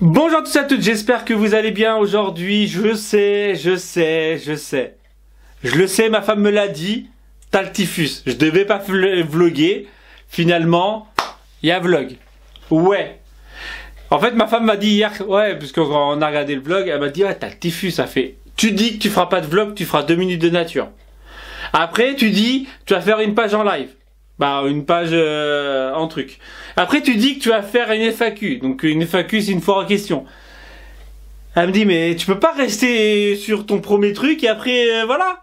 Bonjour à tous et à toutes, j'espère que vous allez bien aujourd'hui. Je le sais, ma femme me l'a dit, t'as le typhus. Je devais pas vloguer, finalement, il y a vlog. Ouais. En fait, ma femme m'a dit hier, ouais, puisqu'on a regardé le vlog, elle m'a dit, ouais, t'as le typhus, ça fait... Tu dis que tu feras pas de vlog, tu feras 2 minutes de nature. Après, tu dis, tu vas faire une page en live. Bah, une page en truc. Après, tu dis que tu vas faire une FAQ. Donc, une FAQ, c'est une foire à questions. Elle me dit, mais tu peux pas rester sur ton premier truc et après, voilà.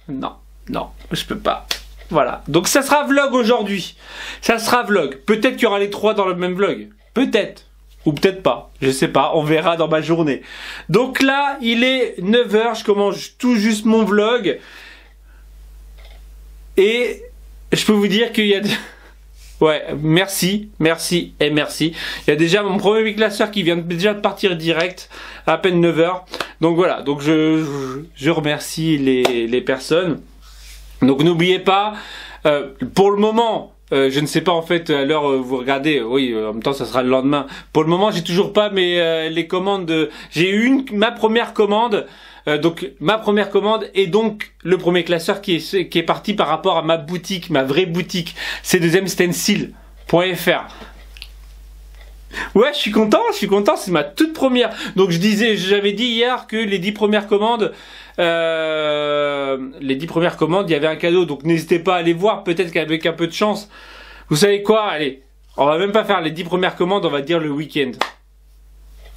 Non, je peux pas. Voilà. Donc, ça sera vlog aujourd'hui. Ça sera vlog. Peut-être qu'il y aura les 3 dans le même vlog. Peut-être. Ou peut-être pas. Je sais pas. On verra dans ma journée. Donc là, il est 9 h. Je commence tout juste mon vlog. Et... je peux vous dire qu'il y a... Ouais, merci. Il y a déjà mon premier classeur qui vient déjà de partir direct, à peine 9 h. Donc voilà, donc je remercie les personnes. Donc n'oubliez pas, pour le moment, je ne sais pas en fait à l'heure où vous regardez, oui, en même temps ça sera le lendemain. Pour le moment, j'ai toujours pas les commandes. J'ai eu ma première commande. Donc ma première commande et donc le premier classeur qui est parti par rapport à ma boutique, ma vraie boutique, c2mstencil.fr. Ouais, je suis content, c'est ma toute première. Donc j'avais dit hier que les 10 premières commandes, il y avait un cadeau, donc n'hésitez pas à aller voir, peut-être qu'avec un peu de chance. Vous savez quoi, allez, on va même pas faire les 10 premières commandes, on va dire le week-end.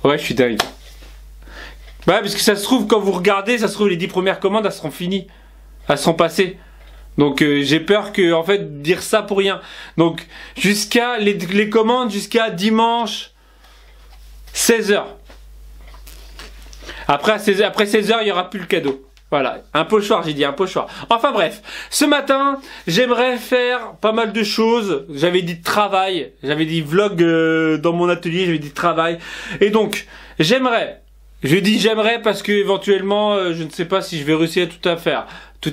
Ouais, je suis dingue. Bah parce que ça se trouve, quand vous regardez, ça se trouve les 10 premières commandes, elles seront finies. Elles seront passées. Donc j'ai peur que, en fait, dire ça pour rien. Donc jusqu'à les commandes jusqu'à dimanche 16 h. Après 16 h, il n'y aura plus le cadeau. Voilà, un pochoir, j'ai dit un pochoir. Enfin bref, ce matin, j'aimerais faire pas mal de choses. J'avais dit travail, j'avais dit vlog dans mon atelier, j'avais dit travail. Et donc, j'aimerais parce que éventuellement, je ne sais pas si je vais réussir à tout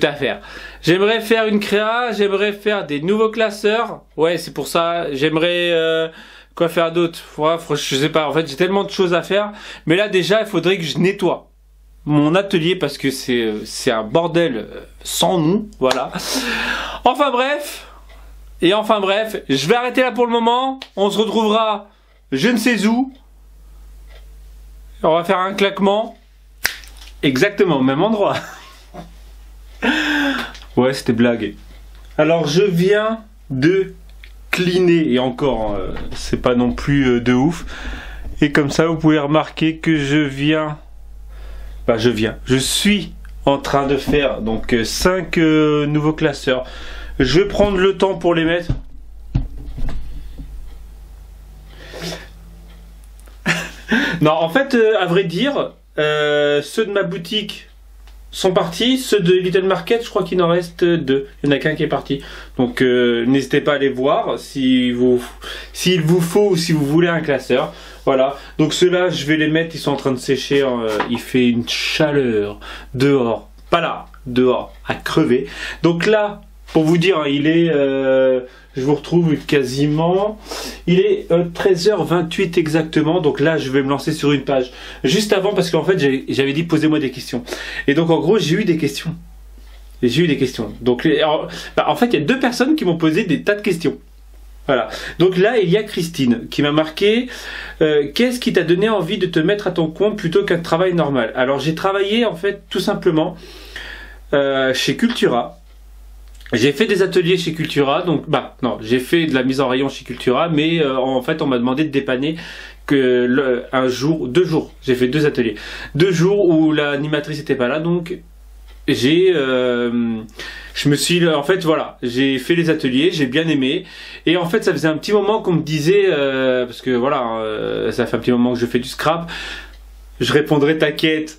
à faire. J'aimerais faire une créa, j'aimerais faire des nouveaux classeurs. Ouais, c'est pour ça. J'aimerais quoi faire d'autre. Je sais pas. En fait, j'ai tellement de choses à faire. Mais là, déjà, il faudrait que je nettoie mon atelier parce que c'est un bordel sans nom. Voilà. Enfin bref, je vais arrêter là pour le moment. On se retrouvera je ne sais où. On va faire un claquement. Exactement au même endroit. Ouais, c'était blague. Alors, je viens de cleaner. Et encore, c'est pas non plus de ouf. Et comme ça, vous pouvez remarquer que je suis en train de faire donc 5 nouveaux classeurs. Je vais prendre le temps pour les mettre. Non, en fait, à vrai dire, ceux de ma boutique sont partis. Ceux de Little Market, je crois qu'il en reste 2. Il n'y en a qu'un qui est parti. Donc, n'hésitez pas à aller voir s'il vous faut ou si vous voulez un classeur. Voilà. Donc, ceux-là, je vais les mettre. Ils sont en train de sécher. Il fait une chaleur dehors. Pas là, dehors, à crever. Donc là, pour vous dire, il est... je vous retrouve quasiment... Il est 13 h 28 exactement. Donc là, je vais me lancer sur une page. Juste avant, parce qu'en fait, j'avais dit posez-moi des questions. Et donc, en gros, j'ai eu des questions. Donc, en fait, il y a 2 personnes qui m'ont posé des tas de questions. Voilà. Donc là, il y a Christine qui m'a marqué qu'est-ce qui t'a donné envie de te mettre à ton compte plutôt qu'un travail normal? Alors, j'ai travaillé, en fait, tout simplement chez Cultura. J'ai fait des ateliers chez Cultura, donc non, j'ai fait de la mise en rayon chez Cultura, mais en fait on m'a demandé de dépanner que 2 jours. J'ai fait 2 ateliers, 2 jours où l'animatrice était pas là, donc en fait voilà, j'ai fait les ateliers, j'ai bien aimé, et en fait ça faisait un petit moment qu'on me disait, parce que voilà, ça fait un petit moment que je fais du scrap, je répondrai t'inquiète.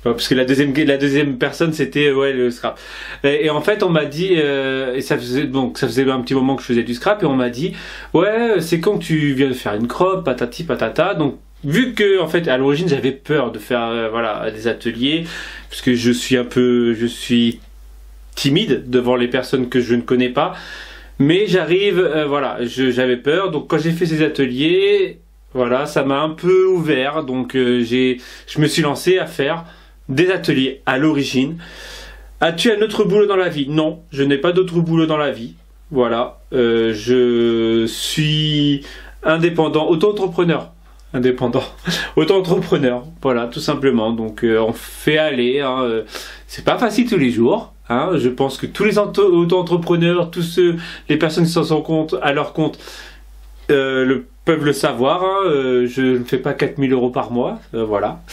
Parce que la deuxième personne c'était ouais le scrap. Et en fait on m'a dit et ça faisait un petit moment que je faisais du scrap et on m'a dit ouais c'est quand tu viens de faire une crop patati patata, donc vu que en fait à l'origine j'avais peur de faire voilà des ateliers parce que je suis timide devant les personnes que je ne connais pas, mais j'arrive voilà, j'avais peur, donc quand j'ai fait ces ateliers, voilà, ça m'a un peu ouvert, donc je me suis lancé à faire des ateliers à l'origine. As-tu un autre boulot dans la vie? Non, je n'ai pas d'autre boulot dans la vie. Voilà, je suis indépendant, auto-entrepreneur. Indépendant, auto-entrepreneur, voilà, tout simplement. Donc on fait aller, hein, c'est pas facile tous les jours. Hein, je pense que tous les auto-entrepreneurs, les personnes qui s'en sont compte, à leur compte, peuvent le savoir. Hein, je ne fais pas 4000 € par mois, voilà.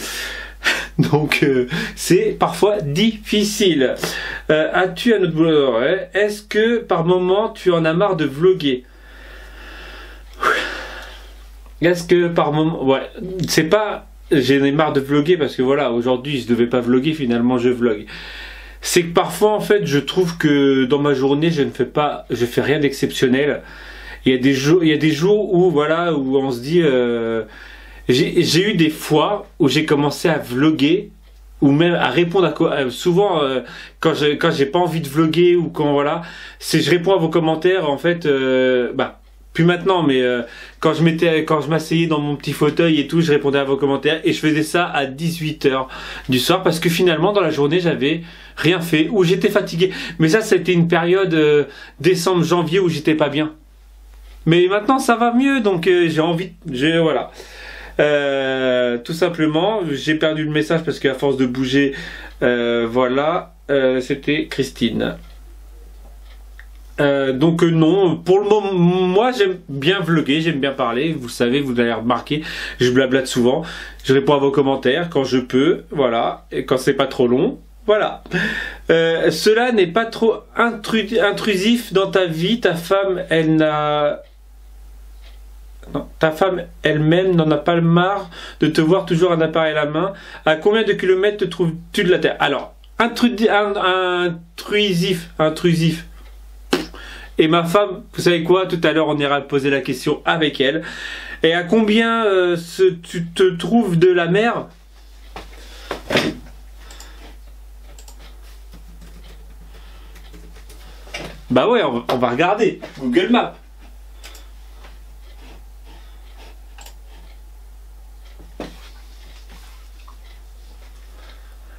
Donc c'est parfois difficile. As-tu un autre boulot? Est-ce que par moment tu en as marre de vlogger? Est-ce que par moment... Ouais, c'est pas... J'en ai marre de vlogger parce que voilà, aujourd'hui je devais pas vlogger, finalement je vlog. C'est que parfois en fait je trouve que dans ma journée je fais rien d'exceptionnel. Il y a des jours où voilà, où on se dit... J'ai eu des fois où j'ai commencé à vlogger ou même à répondre souvent quand j'ai pas envie de vlogger ou quand voilà, je réponds à vos commentaires en fait plus maintenant, mais quand je m'asseyais dans mon petit fauteuil et tout, je répondais à vos commentaires et je faisais ça à 18 h du soir parce que finalement dans la journée j'avais rien fait ou j'étais fatigué. Mais ça c'était une période décembre janvier où j'étais pas bien. Mais maintenant ça va mieux, donc voilà. Tout simplement, j'ai perdu le message parce qu'à force de bouger, voilà, c'était Christine. Donc non, pour le moment, moi j'aime bien vlogger, j'aime bien parler, vous savez, vous l'avez remarqué, je blablate souvent, je réponds à vos commentaires quand je peux, voilà, et quand c'est pas trop long, voilà. Cela n'est pas trop intrusif dans ta vie, ta femme elle-même n'en a pas marre de te voir toujours un appareil à la main. À combien de kilomètres te trouves-tu de la Terre? Alors, intrusif. Et ma femme, vous savez quoi? Tout à l'heure, on ira poser la question avec elle. Et à combien tu te trouves de la mer? Bah ouais, on va regarder. Google Maps.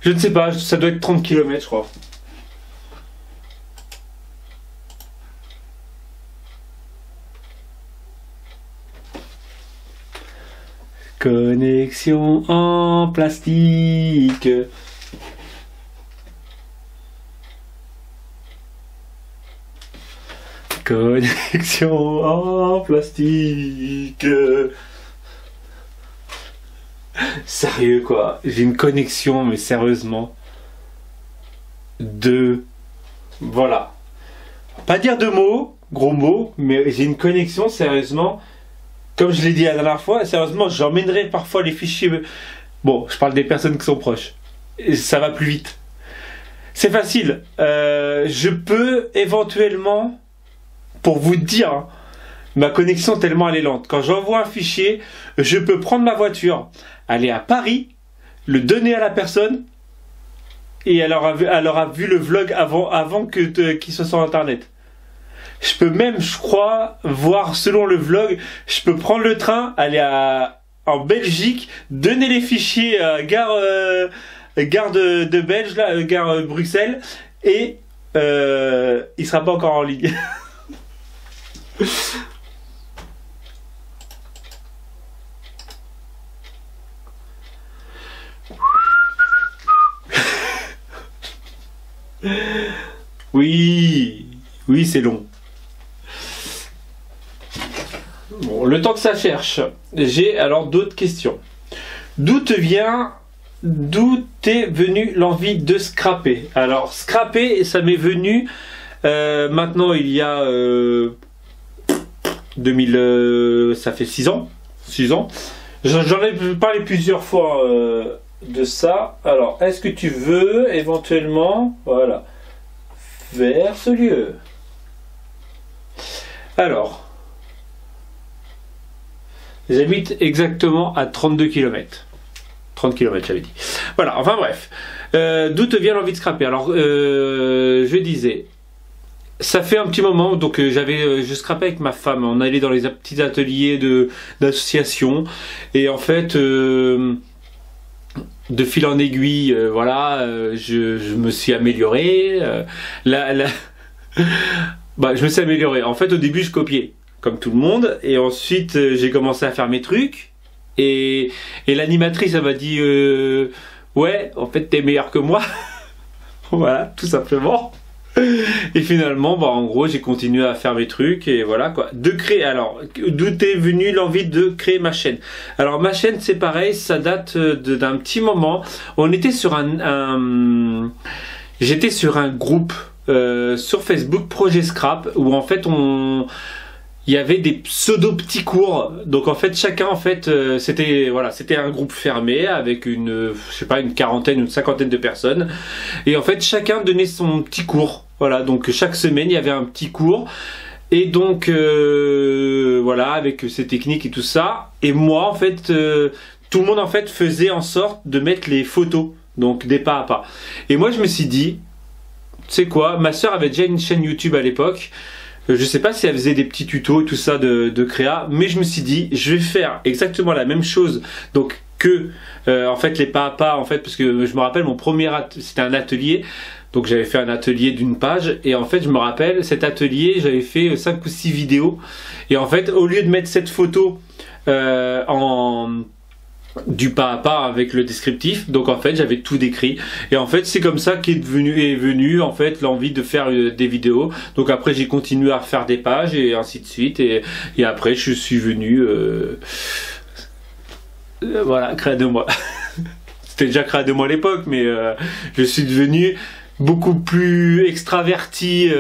Je ne sais pas, ça doit être 30 km, je crois. Connexion en plastique. Connexion en plastique. Sérieux quoi, j'ai une connexion, mais sérieusement. Voilà. Pas dire de mots, gros mots, mais j'ai une connexion, sérieusement. Comme je l'ai dit la dernière fois, sérieusement, j'emmènerai parfois les fichiers. Bon, je parle des personnes qui sont proches. Et ça va plus vite. C'est facile. Je peux éventuellement, pour vous dire, hein, ma connexion tellement elle est lente. Quand j'envoie un fichier, je peux prendre ma voiture, aller à Paris, le donner à la personne, et elle aura vu le vlog avant qu'il soit sur internet. Je peux même, je crois, voir selon le vlog, je peux prendre le train, aller en Belgique, donner les fichiers à gare de Belge, là, gare Bruxelles, et il sera pas encore en ligne. Oui, c'est long. Bon, le temps que ça cherche, j'ai alors d'autres questions. D'où t'est venue l'envie de scraper? Alors, scraper, ça m'est venu maintenant il y a 2000, ça fait 6 ans. 6 ans. J'en ai parlé plusieurs fois de ça. Alors, est-ce que tu veux éventuellement, voilà, vers ce lieu? Alors, J'habite exactement à 32 km. 30 km j'avais dit. Voilà, enfin bref. D'où te vient l'envie de scraper? Alors, je disais, ça fait un petit moment, donc je scrapais avec ma femme. On allait dans les petits ateliers d'association. Et en fait, de fil en aiguille, voilà, je me suis amélioré. Bah, je me suis amélioré. En fait, au début, je copiais, comme tout le monde. Et ensuite, j'ai commencé à faire mes trucs. Et l'animatrice, elle m'a dit ouais, en fait, t'es meilleur que moi. Voilà, tout simplement. Et finalement, bah, en gros, j'ai continué à faire mes trucs. Et voilà, quoi. Alors, d'où est venue l'envie de créer ma chaîne? Alors, ma chaîne, c'est pareil, ça date d'un petit moment. On était sur j'étais sur un groupe sur Facebook, Projet Scrap, où en fait, il y avait des pseudo petits cours. Donc en fait chacun c'était un groupe fermé avec je sais pas, une quarantaine, une cinquantaine de personnes. Et en fait chacun donnait son petit cours. Voilà, donc chaque semaine il y avait un petit cours. Et donc voilà, avec ces techniques et tout ça. Et moi en fait tout le monde en fait faisait en sorte de mettre les photos, donc des pas à pas. Et moi je me suis dit, tu sais quoi, ma soeur avait déjà une chaîne YouTube à l'époque. Je sais pas si elle faisait des petits tutos et tout ça de créa, mais je me suis dit, je vais faire exactement la même chose, donc en fait les pas à pas, en fait, parce que je me rappelle mon premier c'était un atelier, donc j'avais fait un atelier d'une page, et en fait je me rappelle cet atelier, j'avais fait 5 ou 6 vidéos, et en fait au lieu de mettre cette photo du pas à pas avec le descriptif, donc en fait j'avais tout décrit, et en fait c'est comme ça qu'est venu en fait l'envie de faire des vidéos. Donc après j'ai continué à faire des pages et ainsi de suite, et après je suis venu voilà, créer de moi. C'était déjà créé de moi à l'époque, mais je suis devenu beaucoup plus extraverti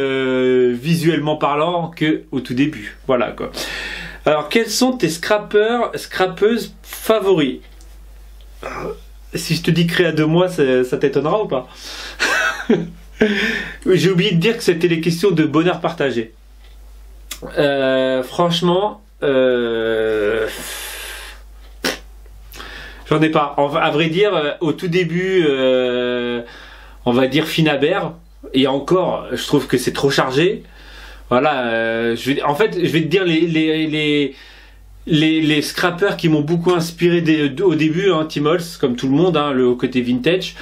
visuellement parlant que au tout début. Voilà, quoi. Alors, quels sont tes scrappeuses favoris? Si je te dis créa de moi, ça t'étonnera ou pas? J'ai oublié de dire que c'était les questions de bonheur partagé. Franchement, j'en ai pas. À vrai dire, au tout début, on va dire Finabert, et encore, je trouve que c'est trop chargé. Voilà, en fait, je vais te dire les scrappers qui m'ont beaucoup inspiré au début, hein, Tim Holtz, comme tout le monde, hein, le côté vintage.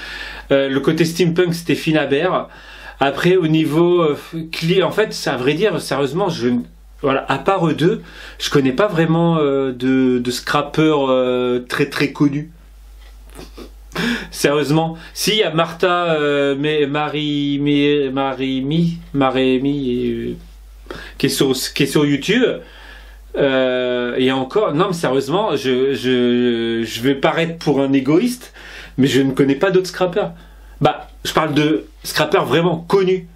Le côté steampunk, c'était Finabert. Après, au niveau en fait, à vrai dire, sérieusement, voilà, à part eux deux, je connais pas vraiment de scrappers très très connus. Sérieusement, si, il y a Martha, Marémi, qui est sur YouTube. Et encore, non mais sérieusement, je vais paraître pour un égoïste, mais je ne connais pas d'autres scrappers. Bah, je parle de scrappers vraiment connus.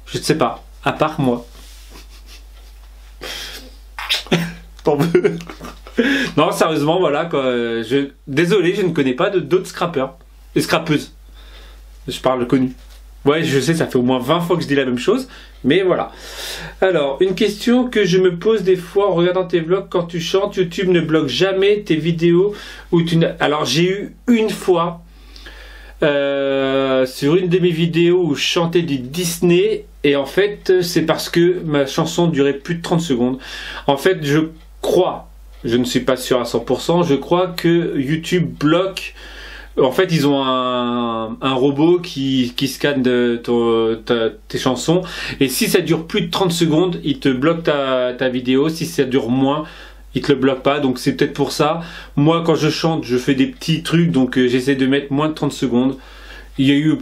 Je ne sais pas, à part moi. T'en veux? Non, sérieusement, voilà quoi. Désolé, je ne connais pas d'autres scrappers. Et scrappeuses. Je parle connu. Ouais, je sais, ça fait au moins 20 fois que je dis la même chose, mais voilà. Alors, une question que je me pose des fois en regardant tes vlogs: quand tu chantes, YouTube ne bloque jamais tes vidéos où Alors, j'ai eu une fois sur une de mes vidéos où je chantais du Disney, et en fait, c'est parce que ma chanson durait plus de 30 secondes. En fait, je ne suis pas sûr à 100%, je crois que YouTube bloque. En fait, ils ont un robot qui scanne tes chansons, et si ça dure plus de 30 secondes, il te bloque ta vidéo. Si ça dure moins, il te le bloque pas. Donc c'est peut-être pour ça. Moi, quand je chante, je fais des petits trucs, donc j'essaie de mettre moins de 30 secondes. Il y a eu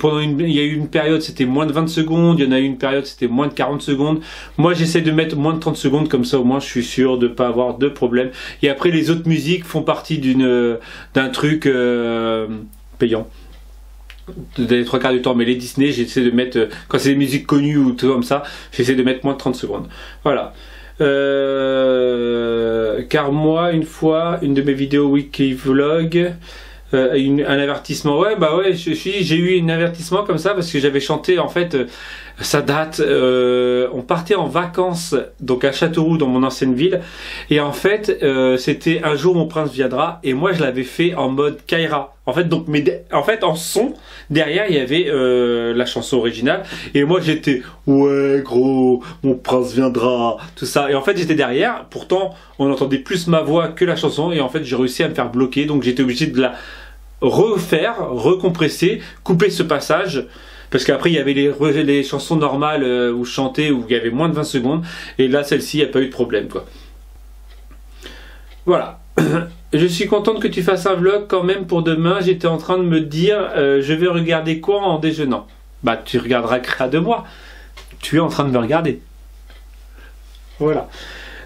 une période, c'était moins de 20 secondes. Il y en a eu une période, c'était moins de 40 secondes. Moi, j'essaie de mettre moins de 30 secondes, comme ça au moins je suis sûr de pas avoir de problème. Et après, les autres musiques font partie d'un truc payant. Les 3 quarts du temps, mais les Disney, j'essaie de mettre, quand c'est des musiques connues ou tout comme ça, j'essaie de mettre moins de 30 secondes. Voilà. Car moi, une fois, une de mes vidéos Wiki Vlog, Un avertissement, ouais, bah ouais, j'ai eu un avertissement comme ça parce que j'avais chanté, en fait, ça date, on partait en vacances, donc à Châteauroux, dans mon ancienne ville, et en fait, c'était Un jour mon prince viendra, et moi je l'avais fait en mode Kaira. En fait, donc, en fait, en son, derrière, il y avait la chanson originale, et moi j'étais, ouais, gros, mon prince viendra, tout ça, et en fait, j'étais derrière, pourtant, on entendait plus ma voix que la chanson, et en fait, j'ai réussi à me faire bloquer, donc j'étais obligé de la refaire, recompresser, couper ce passage, parce qu'après il y avait les chansons normales où je chantais, où il y avait moins de 20 secondes, et là celle-ci il n'y a pas eu de problème quoi. Voilà. Je suis contente que tu fasses un vlog quand même pour demain. J'étais en train de me dire je vais regarder quoi en déjeunant. Bah tu regarderas Créa de moi. Tu es en train de me regarder. Voilà.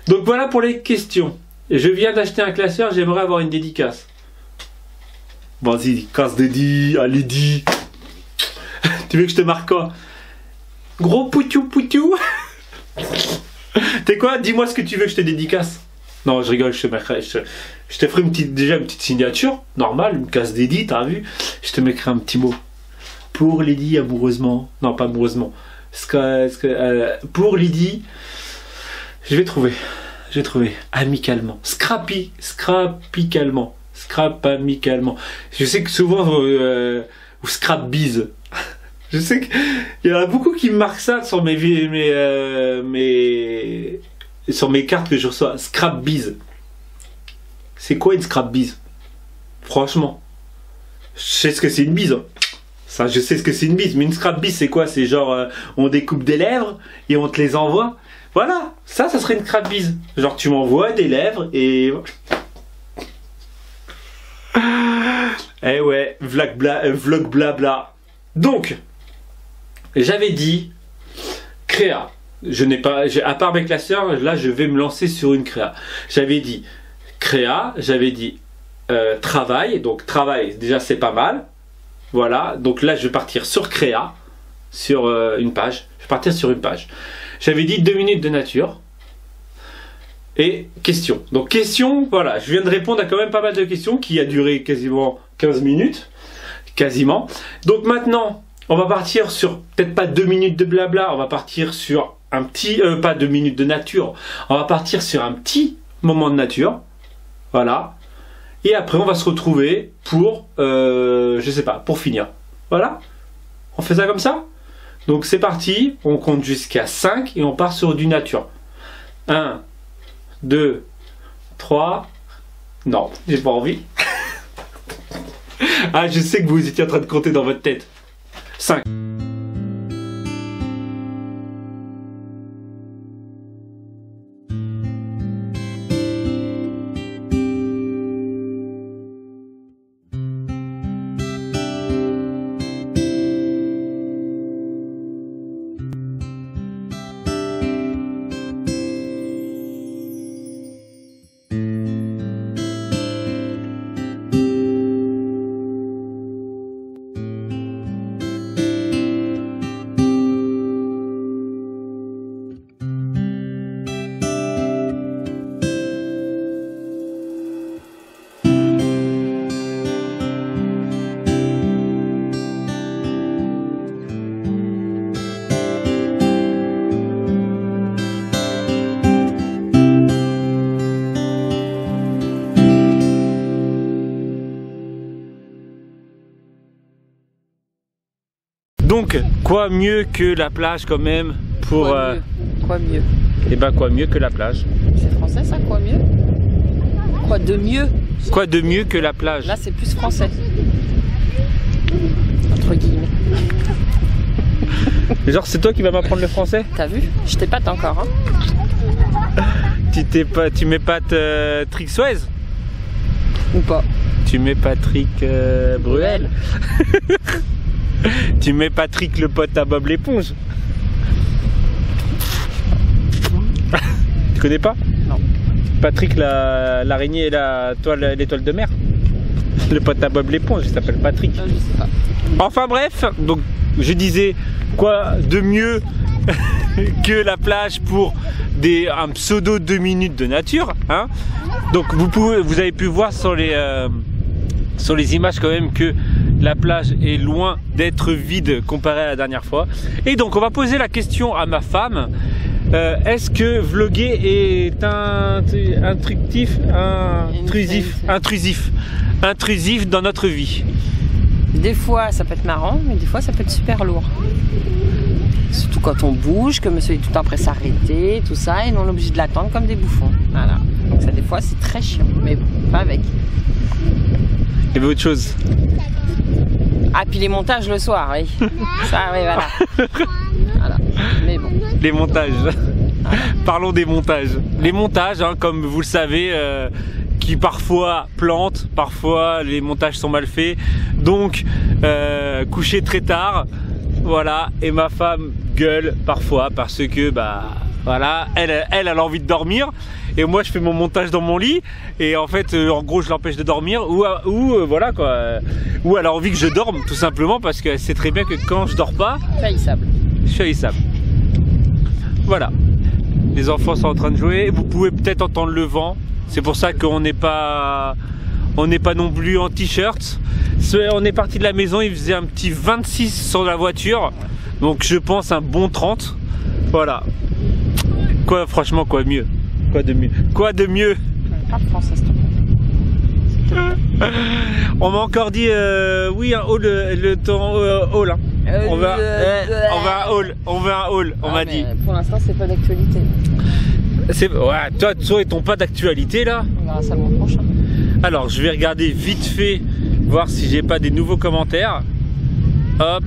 Donc voilà pour les questions. Je viens d'acheter un classeur, j'aimerais avoir une dédicace. Vas-y, casse dédi, allez dis. Tu veux que je te marque quoi? Gros poutou poutou. T'es quoi? Dis-moi ce que tu veux que je te dédicace. Non, je rigole, je te ferai déjà une petite signature, normale, une casse dédi, t'as vu? Je te mettrai un petit mot. Pour Lydie amoureusement. Non, pas amoureusement. Pour Lydie, je vais trouver. Amicalement. Scrapicalement. Scrap amicalement. Je sais que souvent ou scrap bise. Je sais qu'il y en a beaucoup qui me marquent ça sur sur mes cartes que je reçois. Scrap bise. C'est quoi une scrap bise? Franchement, je sais ce que c'est une bise. Hein. Ça, je sais ce que c'est une bise. Mais une scrap bise, c'est quoi? C'est genre on découpe des lèvres et on te les envoie. Voilà, ça serait une scrap bise. Genre tu m'envoies des lèvres et eh ouais, vlog blabla. Donc, j'avais dit Créa. À part mes classeurs, là je vais me lancer sur une Créa. J'avais dit Créa, j'avais dit travail. Donc travail, déjà c'est pas mal. Voilà, donc là je vais partir sur Créa, sur une page. Je vais partir sur une page. J'avais dit 2 minutes de nature. Et question. Donc question, voilà, je viens de répondre à quand même pas mal de questions qui a duré quasiment 15 minutes. Quasiment. Donc maintenant, on va partir sur, peut-être pas 2 minutes de blabla, on va partir sur un petit, pas 2 minutes de nature, on va partir sur un petit moment de nature. Voilà. Et après on va se retrouver pour, je sais pas, pour finir. Voilà. On fait ça comme ça? Donc c'est parti, on compte jusqu'à 5 et on part sur du nature. 1, 2, 3, non, j'ai pas envie. Ah, je sais que vous étiez en train de compter dans votre tête. 5. Donc, quoi mieux que la plage quand même pour... Quoi mieux? Eh ben, quoi mieux que la plage? C'est français ça, quoi mieux? Quoi de mieux? Quoi de mieux que la plage? Là, c'est plus français. Entre guillemets. Genre, c'est toi qui vas m'apprendre le français? T'as vu? Je t'épate encore, hein? Tu m'épates Trick Suez? Ou pas? Tu mets Patrick Bruel? Tu mets Patrick le pote à Bob l'éponge? Tu connais pas? Non. Patrick l'araignée et l'étoile de mer? Le pote à Bob l'éponge, il s'appelle Patrick. Non, je sais pas. Enfin bref, donc je disais quoi de mieux que la plage pour un pseudo 2 minutes de nature, hein? Donc vous avez pu voir sur sur les images quand même que la plage est loin d'être vide comparé à la dernière fois. Et donc on va poser la question à ma femme. Est-ce que vloguer est intrusif dans notre vie? Des fois ça peut être marrant, mais des fois ça peut être super lourd. Surtout quand on bouge, que monsieur est tout le temps prêt s'arrêter, tout ça, et on est obligé de l'attendre comme des bouffons. Voilà. Donc ça des fois c'est très chiant, mais bon, pas avec. Il y avait autre chose? Ah, puis les montages le soir, oui. Ça, oui, voilà. Voilà. Mais bon. Les montages. Voilà. Parlons des montages. Les montages, hein, comme vous le savez, qui parfois plantent, parfois les montages sont mal faits. Donc, coucher très tard, voilà. Et ma femme gueule parfois parce que, bah, voilà, elle a envie de dormir. Et moi je fais mon montage dans mon lit et en fait en gros je l'empêche de dormir ou voilà quoi, ou elle a envie que je dorme tout simplement parce qu'elle sait très bien que quand je dors pas, je suis haïssable. Voilà, les enfants sont en train de jouer, vous pouvez peut-être entendre le vent, c'est pour ça qu'on n'est pas non plus en t-shirt. On est parti de la maison, il faisait un petit 26 sur la voiture, donc je pense un bon 30. Voilà, quoi franchement quoi mieux. Quoi de mieux? Quoi de mieux? Pas de français, s'il te plaît. On m'a encore dit oui un hall, le temps hall. Hein. On veut un hall, on m'a dit. Pour l'instant c'est pas d'actualité. Ouais, toi et ton pas d'actualité là. On verra ça le mois prochain. Alors je vais regarder vite fait, voir si j'ai pas des nouveaux commentaires. Hop.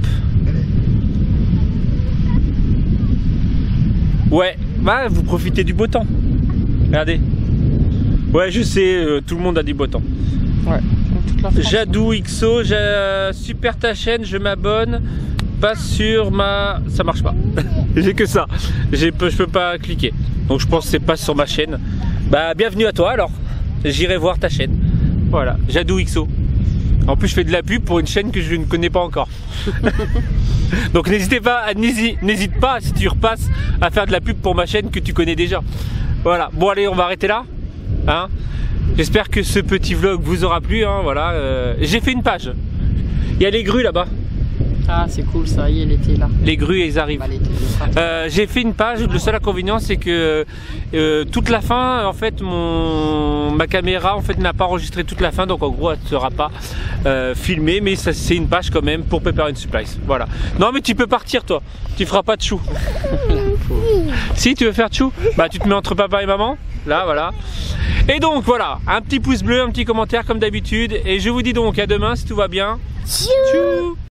Ouais, bah vous profitez du beau temps. Regardez. Ouais, je sais, tout le monde a du beau temps. Ouais. Jadou XO, super ta chaîne, je m'abonne. Pas sur ma... Ça marche pas. J'ai que ça. Je peux pas cliquer. Donc je pense que c'est pas sur ma chaîne. Bah bienvenue à toi alors. J'irai voir ta chaîne. Voilà, Jadou XO. En plus je fais de la pub pour une chaîne que je ne connais pas encore. Donc n'hésite pas si tu repasses à faire de la pub pour ma chaîne que tu connais déjà. Voilà, bon allez on va arrêter là, hein. J'espère que ce petit vlog vous aura plu, hein, voilà. J'ai fait une page, il y a les grues là-bas. Ah c'est cool ça, y est l'été là. Les grues ils arrivent. J'ai fait une page, le seul inconvénient c'est que toute la fin en fait ma caméra en fait n'a pas enregistré toute la fin, donc en gros elle ne sera pas filmée, mais c'est une page quand même pour Pepper and Supplies. Voilà. Non mais tu peux partir toi, tu feras pas de chou. Si tu veux faire de chou, bah tu te mets entre papa et maman, là voilà. Et donc voilà, un petit pouce bleu, un petit commentaire comme d'habitude, et je vous dis donc à demain si tout va bien. Tchou.